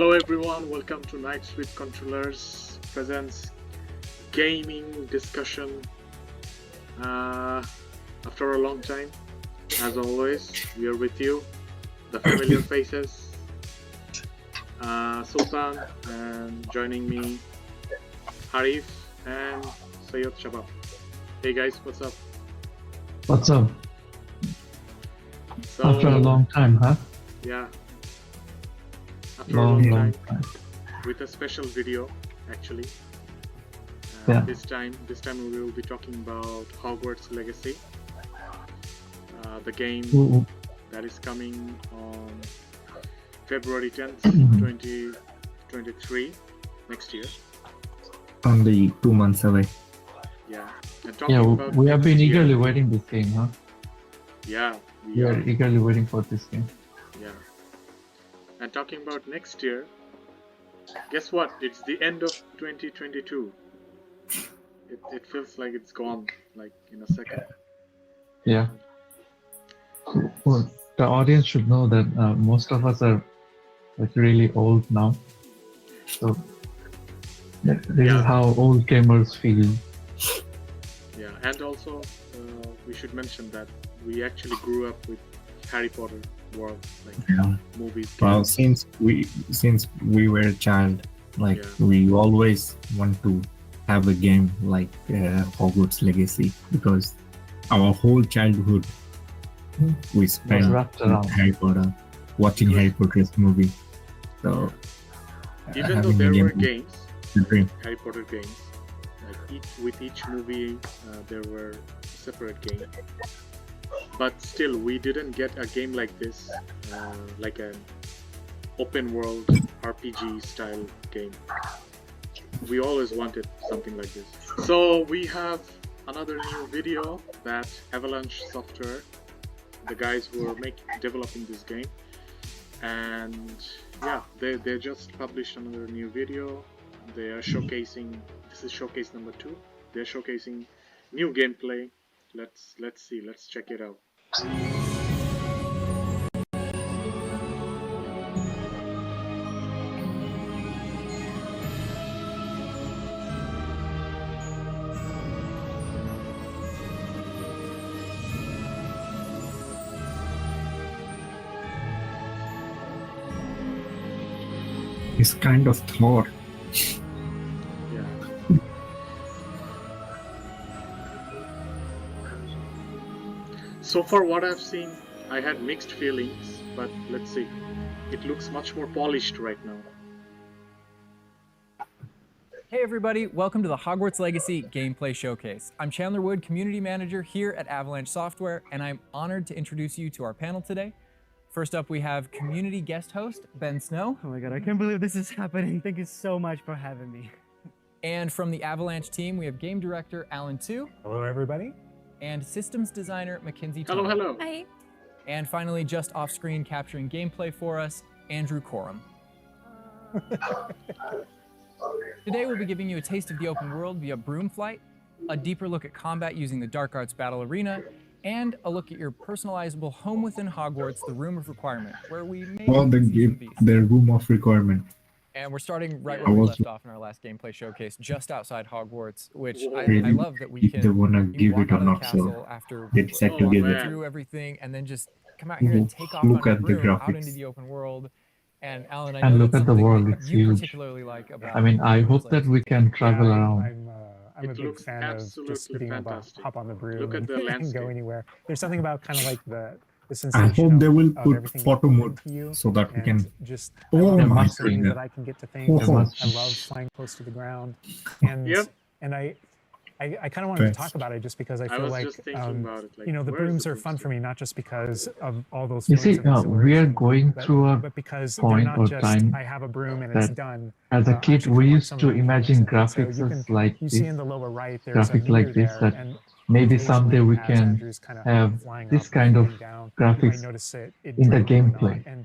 Hello everyone, welcome to Night Sweet Controllers presents gaming discussion. After a long time, as always, we are with you, the familiar faces, Sultan, and joining me, Harif and Sayyid Shabab. Hey guys, what's up? What's up? So, After a long time, huh? Yeah. After Long a long time, time. with a special video, actually. Yeah. This time we will be talking about Hogwarts Legacy, the game Ooh. that is coming on February 10th, 2023, next year. Only 2 months away. Yeah. And talking Yeah, about we have been next year- eagerly waiting this game, huh? Yeah, We are eagerly waiting for this game. Yeah. And talking about next year, guess what? It's the end of 2022. It feels like it's gone, like in a second. Yeah. Well, the audience should know that most of us are like really old now. So this is how old gamers feel. Yeah, and also we should mention that we actually grew up with Harry Potter world, like movies. Well, games. since we were a child, like we always want to have a game like Hogwarts Legacy, because our whole childhood we spent wrapped with around Harry Potter, watching Harry Potter's movie. So even though having a there game were is games, the dream. Harry Potter games, like with each movie there were separate games, but still we didn't get a game like this, like an open world RPG style game. We always wanted something like this. So we have another new video that Avalanche Software, the guys who are developing this game, and yeah, they just published another new video. They are showcasing, this is showcase number 2. They're showcasing new gameplay. Let's see, let's check it out. It's kind of Thor. Yeah. So far what I've seen, I had mixed feelings, but let's see. It looks much more polished right now. Hey everybody, welcome to the Hogwarts Legacy Gameplay Showcase. I'm Chandler Wood, Community Manager here at Avalanche Software, and I'm honored to introduce you to our panel today. First up, we have community guest host, Ben Snow. Oh my god, I can't believe this is happening. Thank you so much for having me. And from the Avalanche team, we have game director, Alan Tu. Hello everybody. And systems designer, Mackenzie Hello, Tom. hello. Hi. And finally, just off screen capturing gameplay for us, Andrew Coram. Today we'll be giving you a taste of the open world via Broom Flight, a deeper look at combat using the Dark Arts Battle Arena, and a look at your personalizable home within Hogwarts, the Room of Requirement, where we may Well, they see some give beasts. their room of requirement. And we're starting right where we left off in our last gameplay showcase, just outside Hogwarts, which I Really, love that we if can they wanna you give walk it or out of the not, so castle after get set Oh, to give man. it. through everything, and then just come out here and take off Look on at a the broom out graphics. into the open world. And Alan, I And know look that's at the something world, that it's you huge. particularly like about. I mean, I hope that we can travel Yeah, around. I'm It a big looks fan of absolutely just being able to fantastic. hop on the broom Look at the and landscape. go anywhere. There's something about kind of like the I sensation hope they of, will of put everything photo being mode open to you, so that we and can. just I Oh love my seeing goodness. that I can get to things. Oh. I love flying close to the ground, and Yep. and I kind of wanted to talk about it just because I feel was like just thinking about it, like, you know, the where is brooms the are fun broom for me, not just because of all those You feelings see, of we are exhilaration, going through a but because they're point not or just time I have a broom and it's that done. as a I kid, actually we kinda want used some to of the imagine mechanics in it. graphics So as like you see this, in the lower right, there's a graphic meter like this, there, that and maybe someday we occasionally as can Andrew's kinda have flying this up kind and of coming down, you might graphics notice it in the drip or whatnot. gameplay. And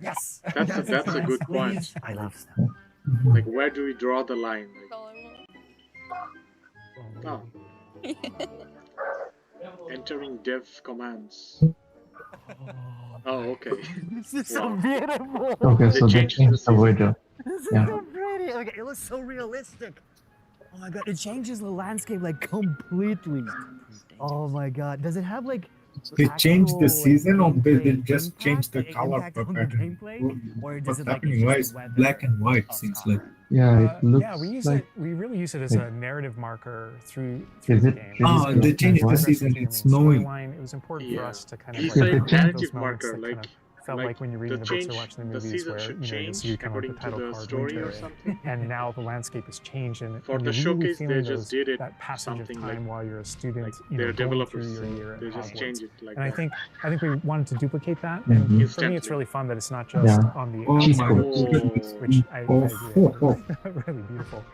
Yes. That's a good point. I love snow. Like, where do we draw the line? Like, oh. Entering dev commands. Oh, okay. This is so beautiful. Okay, They so they changed the changed the season. weather. This is Yeah. so pretty. Okay, it looks so realistic. Oh my god, it changes the landscape like completely. Oh my god, does it have like? They changed the actual, season, or they gameplay just impact, changed the like, color impact on the pattern? gameplay? Or does What's it like happening? it's Why just is the weather black and white? of Seems Scotland? like. Yeah, it looks Yeah, we use like it. We really use it as like- a narrative marker through Is the it game. really Oh, they changed the What? season. It's snowing. Storyline, it was important for Yeah. us to kind of He's like saying have narrative those moments marker, that like- kind of felt like like when you're reading the books or watching the movies season where should you change see kind of like according the to title the card story winter, or something. and now the landscape has changed, and For and the you're really showcase, they feeling just those, did it that passage of something time like- while you're a student, Like, you know, they're going developers, through your so year at they just Hogwarts. change it like And that. I think we wanted to duplicate that. Mhm. And for me, Instantly. it's really fun that it's not just Yeah. on the Oh Cheese my code. god. which I Oh, agree, oh, really beautiful.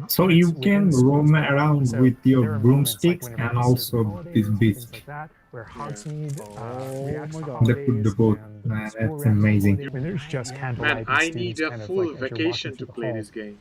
So and you it's within can the schools roam now. around So with your there are moments, like broomsticks whenever and there's also certain holidays this and beast. things like that, where Yeah. Hogsmeade Oh reacts my to God. They put the holidays boat. and Man, school that's reacts to amazing. holidays. I mean, there's just candlelight. Man, and I students need a kind of, full like, as you're walking vacation through to the play halls. this game.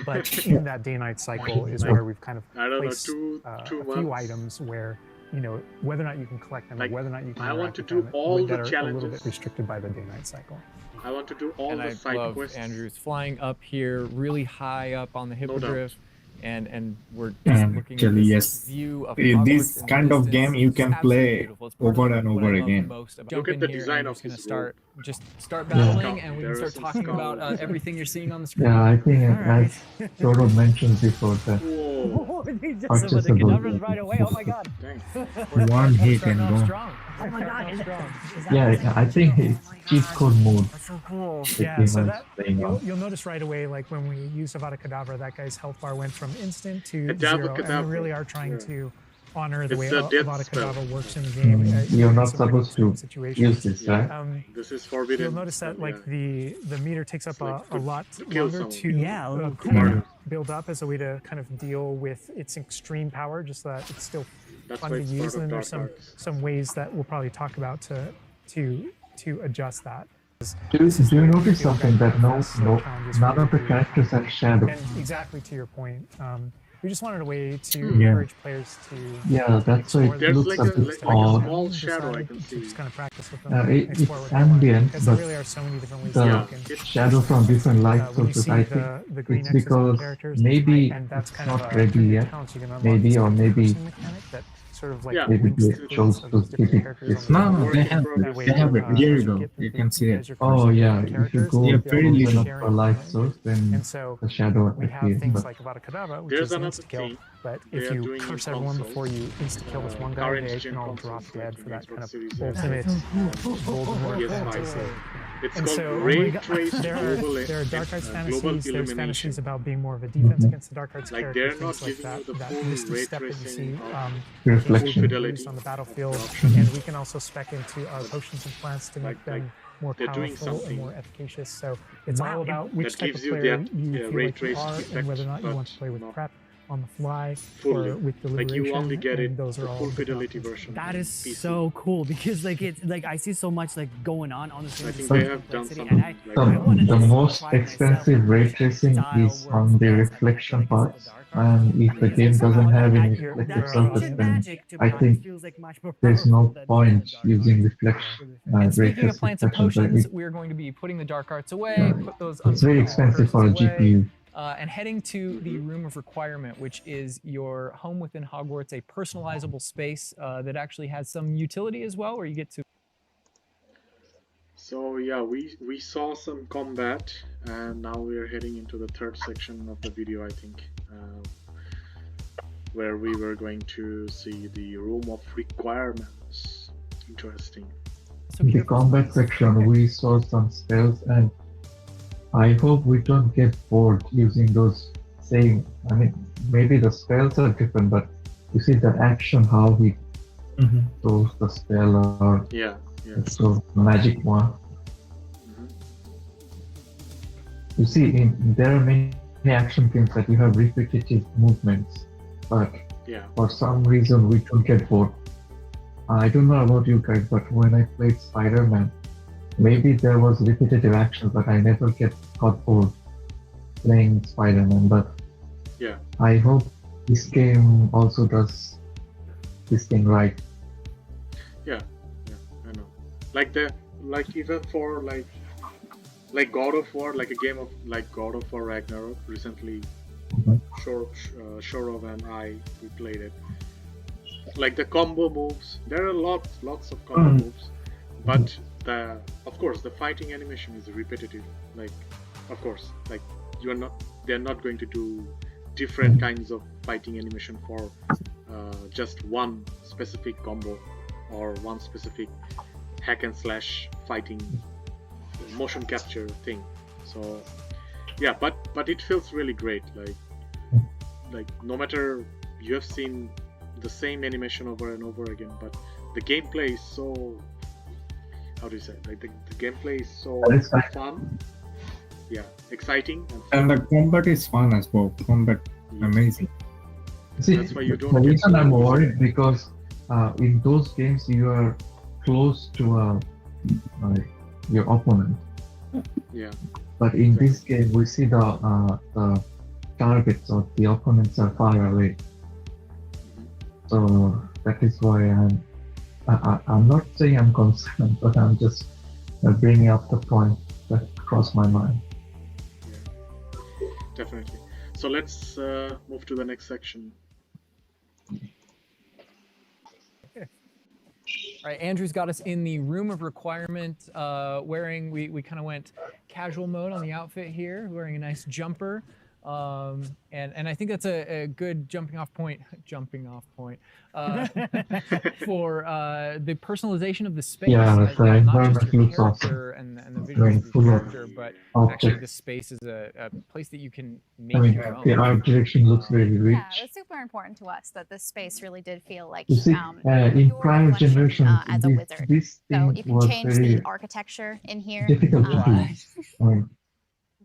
But in that day-night cycle is Like, where we've kind of I don't know, placed two a few months. items where, you know, whether or not you can collect them, Like, or whether or not you can I want interact to with do them, all that the are a little bit challenges. restricted by the day-night cycle. I want to do all And the I side love quests. Andrew's flying up here, really high up on the doubt. hippogriff, and we're just And looking at actually, this yes, view of this Hogwarts in the kind of distance. game you It's can absolutely play beautiful. It's part over of and what over I love again. most about- Look Jump at in the here design and of just his gonna robe. start Yeah. battling, and we There can are start some talking about skulls. everything you're seeing on the screen. Yeah, I think Alright. as Toro mentioned before that Whoa, They just Purchasable. some of the cadavers right away. Oh my god. dang. One hit Starting and off gone. strong. Oh my god. Is Strong. that yeah, I think it's cheat code mode. That's so cool. The Yeah, game so is that playing you'll, on. you'll notice right away, like when we use Avada Kedavra, that guy's health bar went from instant to Avada 0, and Kedavra, we really are trying yeah. to honor the It's way a death Avada spell. Kedavra works in the game. You're in not some pretty supposed to extreme situations. use this, right? This is forbidden. You'll notice that so, like yeah. the meter takes up It's like a lot to kill longer someone. to Yeah, a little kind quicker. of build up as a way to kind of deal with its extreme power, just so that it's still That's fun why to it's use. part And then of there's Dark Arts. some ways that we'll probably talk about to adjust that. Do you notice something that none of the characters have shadow? And exactly to your point, we just wanted a way to Yeah. encourage players to Yeah, that's why it There's looks like a a, bit like a odd. small shadow I can to see. just kind of practice with them. It- and it's explore what they want, ambient, because there but really are so many different ways the that Yeah, you can. it's shadow from different light When you sources, see I think the green it's X's on the because characters, maybe and that's it's kind of not a ready yet. challenge you can unlock. Maybe, It's or like a maybe- person mechanic that sort of like Yeah. Maybe links they the chose foods of to these different keep it characters this on the No, board. no, they have That it. way, They have it. Here you as go. get You them- can see it. as you're Oh cursing yeah, the if you characters, go Yeah, they'll very be close enough sharing for light it. source, then And so the shadow we have appears. things But like Avada Kedavra, which There's is another insta kill. thing But they if are you doing in curse everyone consoles, before you insta kill this one guy, current they gen can all consoles, drop dead like for that kind Xbox of Series ultimate Voldemort Yes, fantasy. It's And called so, oh my Ray God, Trace there are Global, Dark Arts Global fantasies. There's Illumination. fantasies about being more of a defense against the Dark Arts Like, character. they're not Things like giving you that, the that full misty ray step that you see tracing of reflection. fidelity used on the of battlefield, the option. and we can also spec into our potions and plants to make Like- them more they're doing powerful and something more efficacious. So it's Wow, all about which that type gives of you player that, you ray feel like you traced are, effect, and whether or not you want to but play with not prep on the fly fully. or with Like, deliberation. you only get and it those the are all full different fidelity options. version. That is PC. so cool because like it's like I see so much like going on the screen. I think there's they so have much done complexity, something and like The, I wanna the just most try myself expensive ray tracing style is works on the best. I reflection feel like parts, it's the Dark Arts. and if the Because game somehow doesn't have that- any that reflective ancient surface, ancient then magic, to be I honest, think feels like much more there's no powerful than point the Dark using Arts. reflection And ray speaking of tracing plants and sections. Like, potions, we're going to be putting the dark arts away, Yeah. put those it's very unproductive expensive for a curses away, GPU. and heading to the Room of Requirement, which is your home within Hogwarts, a personalizable space that actually has some utility as well, where you get to. So yeah, we saw some combat, and now we are heading into the third section of the video, I think, where we were going to see the Room of Requirements. Interesting. In the combat section, we saw some spells, and I hope we don't get bored using those same. I mean, maybe the spells are different, but you see the action, how he throws the spell, or Yeah, yeah. so magic one. Mhm. You see, there are many action games that you have repetitive movements, but Yeah. for some reason we don't get bored. I don't know about you guys, but when I played Spider-Man, maybe there was repetitive action, but I never got bored. playing Spider-Man, but Yeah. I hope this game also does this thing right. Yeah, I know. Like even for like God of War, like a game of like God of War Ragnarok recently, Mhm. Shorov and I we played it. Like the combo moves, there are lots of combo Mm. moves, but of course the fighting animation is repetitive. Like, of course, like they're not going to do different kinds of fighting animation for just one specific combo or one specific hack and slash fighting motion capture thing. So yeah, but it feels really great. Like no matter, you have seen the same animation over and over again, but the gameplay is so, how do you say, like the gameplay is so Satisfying. fun. Yeah, exciting and fun. And the combat is fun as well. Combat Yeah. amazing. See, That's why you don't the get reason I'm bored. worried because in those games you are close to your opponent, Yeah, but in this game we see the targets of the opponents are far away. So that is why I'm not saying I'm concerned, but I'm just bringing up the point that crossed my mind. definitely. So let's move to the next section. All right, Andrew's got us in the room of requirement, wearing, we kind of went casual mode on the outfit here, wearing a nice jumper. And I think that's a good jumping off point for the personalization of the space. Yeah, as the well. Not environment just your looks awesome. character and the Very visuals of full your of character, but actually the objects. space is a place that you can make I mean, your own. the art direction looks really rich. Yeah, it's super important to us that this space really did feel like You see, in your prior reflection, generations, as a wizard. this So thing you can was change very the architecture in here. difficult to do. I mean,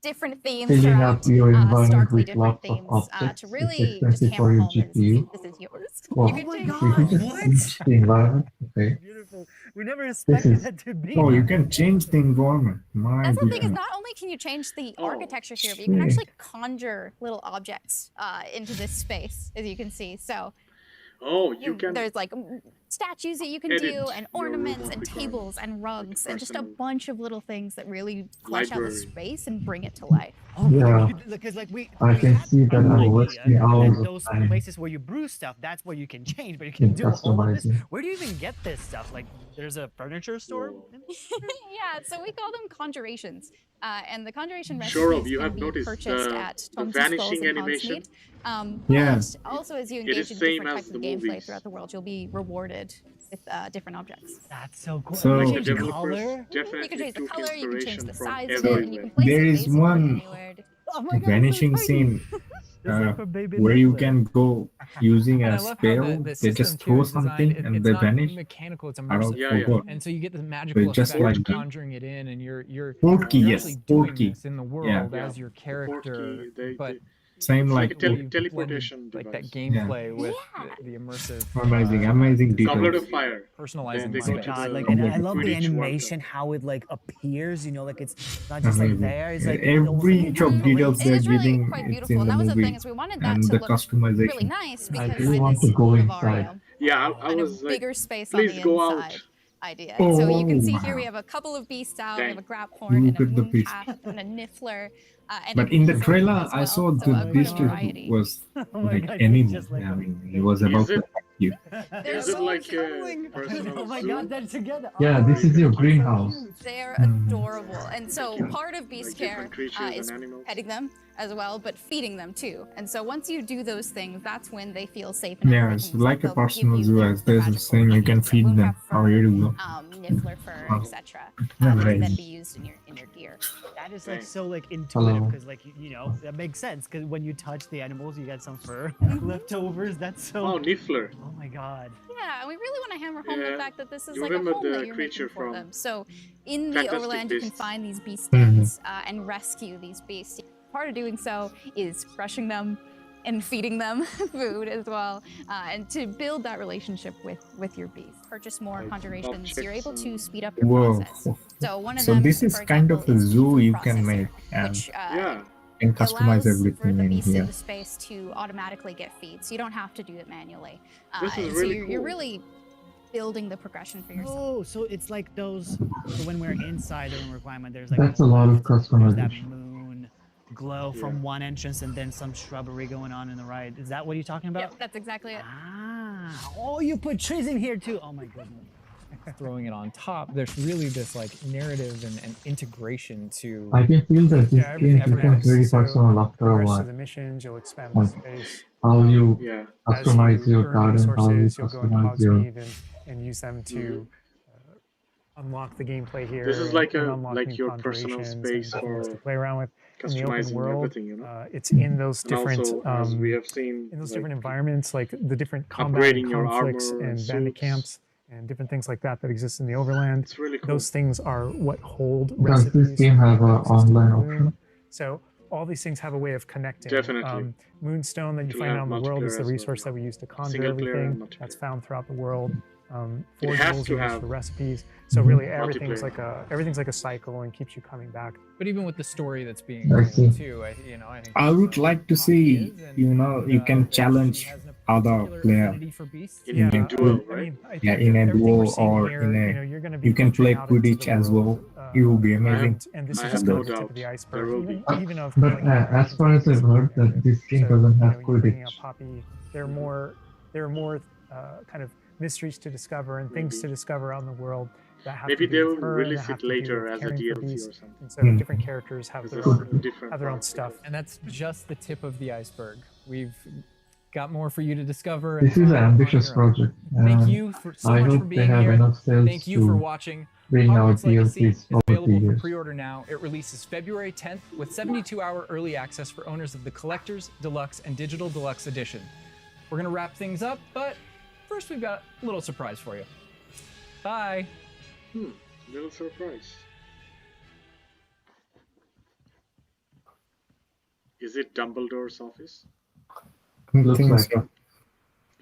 Different themes filling throughout, up your environment starkly with different lots of themes objects to is really just expensive for hammer your home and GPU. say, this is yours. Well, You can my change God, if you just what? change the environment, okay. Beautiful. We never expected is- that to be. Oh, you can change the environment. My That's the thing, is goodness. not only can you change the Oh, architecture here, but you can shit. actually conjure little objects into this space, as you can see. So Oh, you can. there's like statues that you can edit do, and your room ornaments, of and requirement, tables, and rugs, and just a personal bunch of little things that really flesh out the library. space and bring it to life. Oh, Yeah. because like we I can had see that an I'm idea wasting that hours of those time places where you brew stuff, that's where you can change, but you can in do all of this. customizing. Where do you even get this stuff? Like, there's a furniture store. Whoa. Yeah, so we call them conjurations. And the conjuration Sure, recipes you can have be noticed purchased at the Tomes and vanishing Skulls in animation. Hogsmeade. Yeah. But also, as you It engage is in same different as types of the gameplay movies. throughout the world, you'll be rewarded with different objects. That's so cool. So- You Like The change the developers color. definitely You can change the took color, you can change inspiration the from size of it, and you everywhere. can place There it is basically one anywhere. Oh my God, vanishing it's so tiny. scene It's like from Baby where you Niffler. can go using And I a love how spell. the They system just too throw is designed, something and it's they not vanish. mechanical, it's I immersive. don't Yeah, yeah. forgot. And so you get the magical just effect like of that. conjuring it in, and you're Porky, you're yes, actually doing Porky. this in the Yeah. world Yeah, as your Porky, character, but Same It's like like a you've blended, teleportation like that device. gameplay with Yeah. the immersive amazing, amazing design, Goblet details. of Fire. personalizing They the go Oh to space. God, the like, and I Quidditch love the Quidditch World animation, Cup. how it like appears. You know, like it's not just like Amazing. there. It's like Every almost like inch of it details It they're is really giving, quite it's beautiful, in and the that was the movie. thing, is we wanted that And to the look really customization. nice I because do by want this to go of inside. Ario, Yeah, I and a was like, bigger space on please the go inside out. idea. And so you can see Oh, here we wow. have a couple of beasts out, we have a Dang. graphorn and a Look at the beast. mooncalf and a niffler and But a in the weasel trailer, as I well. saw So the quite a beast variety. was oh my like God, enemy. just like I a mean, he big- was about Is to it- attack you. They're Is it so like a cuddling. personal oh my zoo? God, they're together. Yeah, Oh, this is your that's so greenhouse. cute. They're Mm. adorable. And so part of beast Like care different creatures is and animals. petting them as well, but feeding them too. And so once you do those things, that's when they feel safe enough. Yeah, they it's can- like a they'll give personal you zoo, the as there's a magical saying you can ingredients, feed them. mooncalf How you do go? niffler fur, Oh. etc. That can then Nice. be used in your gear. That is like Dang. so like intuitive Hello. because like you know that makes sense because when you touch the animals you get some fur leftovers. That's so. Oh, Niffler. Oh my God. Yeah, and we really want to hammer home Yeah. the fact that this is You like a remember home the that you're creature making for from them. So in the Fantastic overland, you can Beasts. find these beast Mhm. dens and rescue these beasts. Part of doing so is crushing them and feeding them food as well, and to build that relationship with your beast. Purchase more Like conjurations, you're able to objects speed up your Whoa. process. So one of So them, this is for kind example, of a is zoo food you can processor, make. And which Yeah. can It customize allows for everything the in beasts in here. the space to automatically get feeds, so you don't have to do it manually. This is And really so you're cool. really building the progression for yourself. Oh, so it's like those. So when we're inside the room requirement, there's like That's on a the lot of left, there's that customization. moon glow Yeah. from one entrance, and then some shrubbery going on in the right. Is that what you're talking about? Yep, that's exactly it. Ah. Oh, you put trees in here too. Oh my goodness. Throwing it on top, there's really this like narrative and integration to I can feel that this Yeah, everything game becomes very connects. So personal after a progress to while. the missions, you'll expand the Like space. how you Yeah. As customize you your earn garden, how you resources, you'll go into customize your Hogsmeade and use them to unlock the gameplay here. This is and, like and a unlock like new your personal conjurations space and things to for play around with. In the open customizing world, everything, you know. it's in those And different also, as we have seen, in those like, different environments, like the different combat and upgrading your conflicts armor and and bandit suits. camps and different things like that that exist in the overland. It's really cool. Those things are what hold Does recipes this game from have that an exist in the online room. option? So all these things have a way of connecting. Definitely. Moonstone that you It'll find out have in the world is multiplayer the as well, resource yeah. that we use to conjure Single player and everything that's multiplayer. found throughout the world. It has Forgeables to are used have for recipes. So really everything's multiplayer. like a cycle and keeps you coming back. But even with the story that's being I told see. too, I think I would like to see, you know, you can challenge other player In duel, right? I think yeah, in a everything we're duel seeing or here, in you know, a, you're going to be you can play venturing out into Quidditch the as world, well. It will be amazing. and this I is have just no kind of the tip doubt of the there iceberg. will be. Even of But like, as far as I've heard, that this game doesn't have you're bringing Quidditch. up Poppy. There are more kind of mysteries to discover and things Maybe. to discover out in the world that have Maybe to do with they'll her and that release have it to do later with as a caring for DLC beasts. or something. And so different characters have As their a own different have their own part, stuff. because- And that's just the tip of the iceberg. We've got more for you to discover. And This is an find on ambitious your own. project. Thank and you so I much for hope they being have here. enough sales Thank you for to watching. bring out Hogwarts Legacy DLCs is over the available for years. pre-order now. It releases February 10th with 72-hour early access for owners of the Collector's, Deluxe, and Digital Deluxe Edition. We're going to wrap things up, but first we've got a little surprise for you. Bye. Little surprise. Is it Dumbledore's office? I Looks think like so.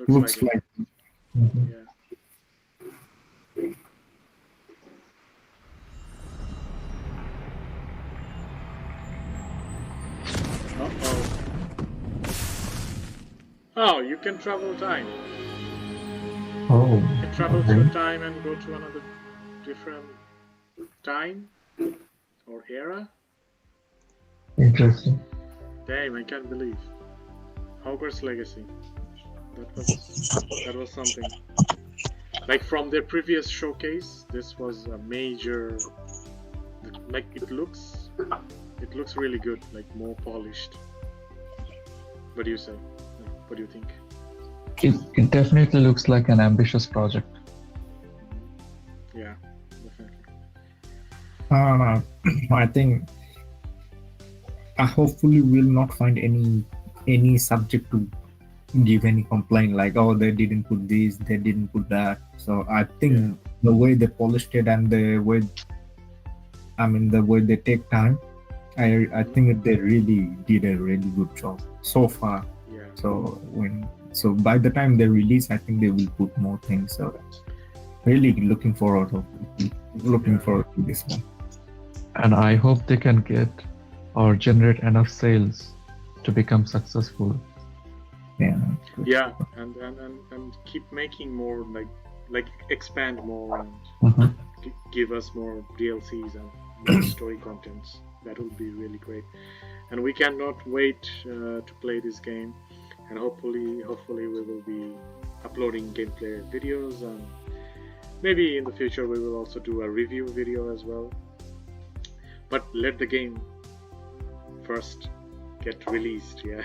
Looks Looks like it. like Mhm. Yeah. Uh-oh. Oh, you can travel time. Oh, You can travel okay. through time and go to another different time or era. Interesting. Damn, I can't believe. Hogwarts Legacy. That was something. Like from their previous showcase, this was a major. Like it looks really good. Like more polished. What do you say? What do you think? It definitely looks like an ambitious project. Yeah, definitely. I think hopefully we'll not find any subject to give any complaint like, oh, they didn't put this, they didn't put that. So I think the way they polished it and the way they take time, I think they really did a really good job so far. Yeah. So by the time they release, I think they will put more things. So really looking forward to this one. And I hope they can get or generate enough sales to become successful. Yeah. Yeah, and keep making more, like expand more and Mhm. give us more DLCs and more story contents. That would be really great. And we cannot wait to play this game. And hopefully we will be uploading gameplay videos, and maybe in the future we will also do a review video as well. But let the game first get released, yeah.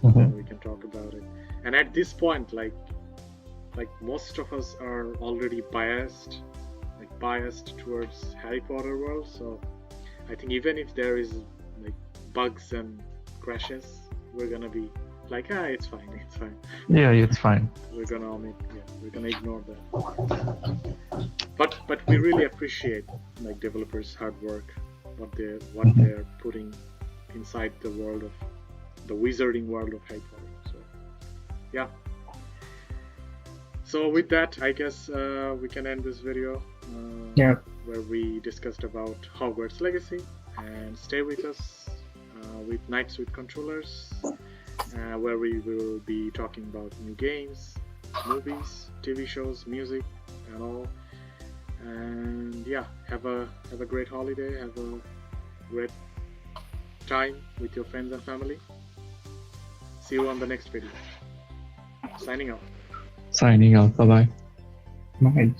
Then we can talk about it. And at this point, like most of us are already biased towards Harry Potter world. So I think even if there is like bugs and crashes, we're gonna be like, it's fine. Yeah, it's fine. We're gonna ignore that. But we really appreciate like developers' hard work, what they're putting inside the world of the wizarding world of Harry Potter. So yeah. So with that, I guess we can end this video. Where we discussed about Hogwarts Legacy, and stay with us with Nights with Controllers, where we will be talking about new games, movies, TV shows, music, and all. And yeah, have a great holiday. Have a great time with your friends and family. See you on the next video. Signing out. Signing out. Bye bye. Bye.